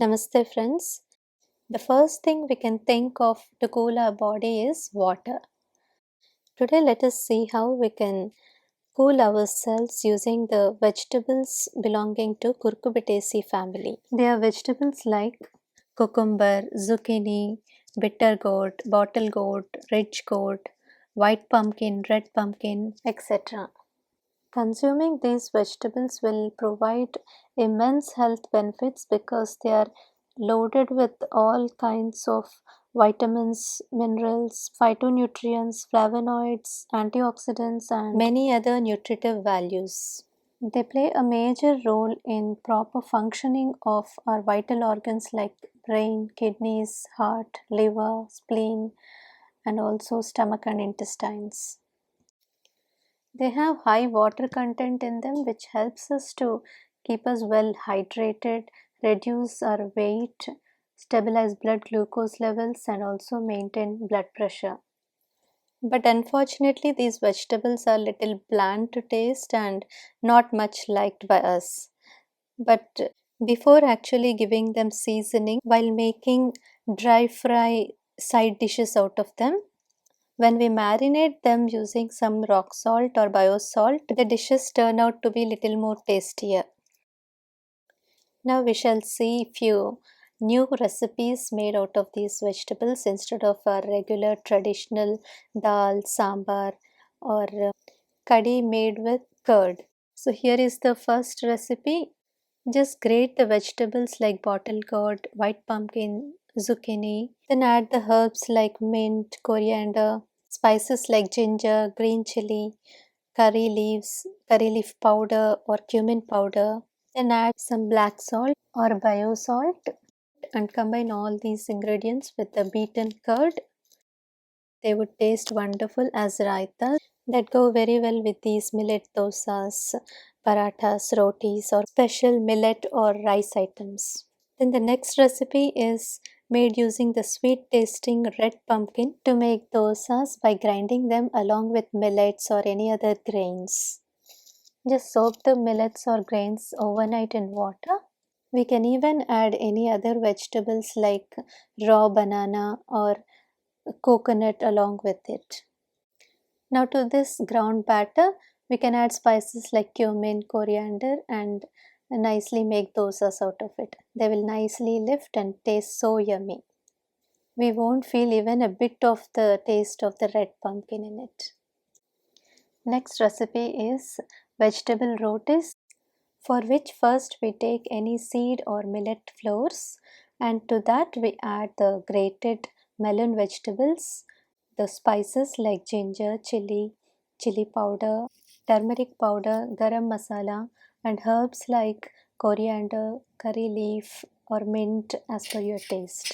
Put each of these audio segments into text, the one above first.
Namaste, friends. The first thing we can think of to cool our body is water. Today, let us see how we can cool ourselves using the vegetables belonging to Cucurbitaceae family. They are vegetables like cucumber, zucchini, bitter gourd, bottle gourd, ridge gourd, white pumpkin, red pumpkin, etc. Consuming these vegetables will provide immense health benefits because they are loaded with all kinds of vitamins, minerals, phytonutrients, flavonoids, antioxidants, and many other nutritive values. They play a major role in proper functioning of our vital organs like brain, kidneys, heart, liver, spleen, and also stomach and intestines. They have high water content in them, which helps us to keep us well hydrated, reduce our weight, stabilize blood glucose levels, and also maintain blood pressure. But unfortunately, these vegetables are little bland to taste and not much liked by us. But before actually giving them seasoning, while making dry fry side dishes out of them, when we marinate them using some rock salt or bio salt, the dishes turn out to be little more tastier. Now we shall see few new recipes made out of these vegetables instead of our regular traditional dal, sambar or curry made with curd. So here is the first recipe. Just grate the vegetables like bottle gourd, white pumpkin, zucchini. Then add the herbs like mint, coriander, spices like ginger, green chili, curry leaves, curry leaf powder or cumin powder. Then add some black salt or bio salt and combine all these ingredients with the beaten curd. They would taste wonderful as raita that go very well with these millet dosas, parathas, rotis, or special millet or rice items. Then the next recipe is made using the sweet tasting red pumpkin to make dosas by grinding them along with millets or any other grains. Just soak the millets or grains overnight in water. We can even add any other vegetables like raw banana or coconut along with it. Now to this ground batter, we can add spices like cumin, coriander and nicely make dosas out of it. They will nicely lift and taste so yummy. We won't feel even a bit of the taste of the red pumpkin in it. Next recipe is vegetable rotis, for which first we take any seed or millet flours and to that we add the grated melon vegetables, the spices like ginger, chili powder, turmeric powder, garam masala and herbs like coriander, curry leaf or mint as per your taste.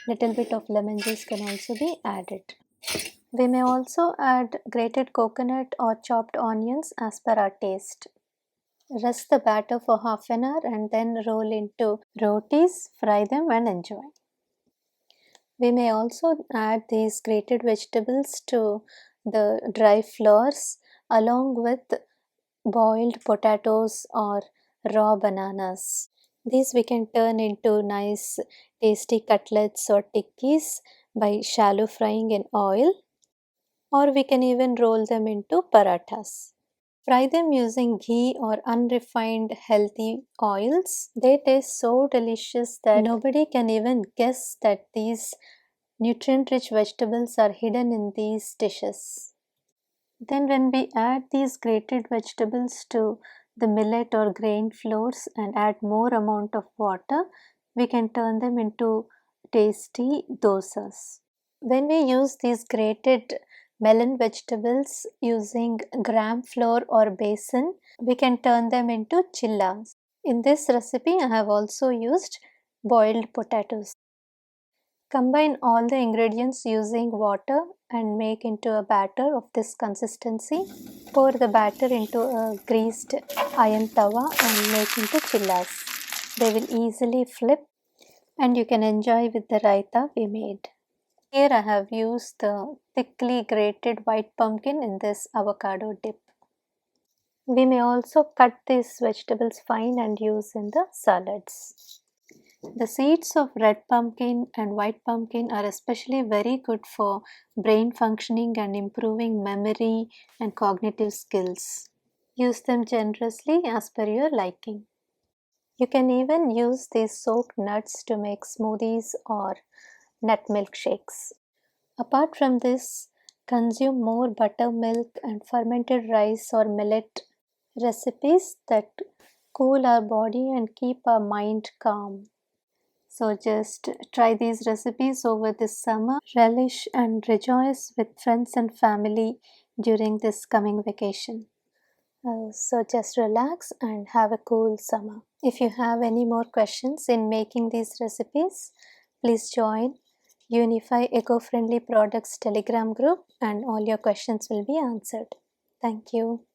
Little bit of lemon juice can also be added. We may also add grated coconut or chopped onions as per our taste. Rest the batter for half an hour and then roll into rotis, fry them and enjoy. We may also add these grated vegetables to the dry flours along with boiled potatoes or raw bananas. These we can turn into nice tasty cutlets or tikkis by shallow frying in oil, or we can even roll them into parathas. Fry them using ghee or unrefined healthy oils. They taste so delicious that nobody can even guess that these nutrient rich vegetables are hidden in these dishes. Then when we add these grated vegetables to the millet or grain flours and add more amount of water, we can turn them into tasty dosas. When we use these grated melon vegetables using gram flour or besan, we can turn them into chillas. In this recipe, I have also used boiled potatoes. Combine all the ingredients using water and make into a batter of this consistency. Pour the batter into a greased iron tawa and make into chillas. They will easily flip and you can enjoy with the raita we made. Here I have used the thickly grated white pumpkin in this avocado dip. We may also cut these vegetables fine and use in the salads. The seeds of red pumpkin and white pumpkin are especially very good for brain functioning and improving memory and cognitive skills. Use them generously as per your liking. You can even use these soaked nuts to make smoothies or nut milkshakes. Apart from this, consume more buttermilk and fermented rice or millet recipes that cool our body and keep our mind calm. So just try these recipes over this summer, relish and rejoice with friends and family during this coming vacation. So just relax and have a cool summer. If you have any more questions in making these recipes, please join Unify Eco Friendly Products Telegram group and all your questions will be answered. Thank you.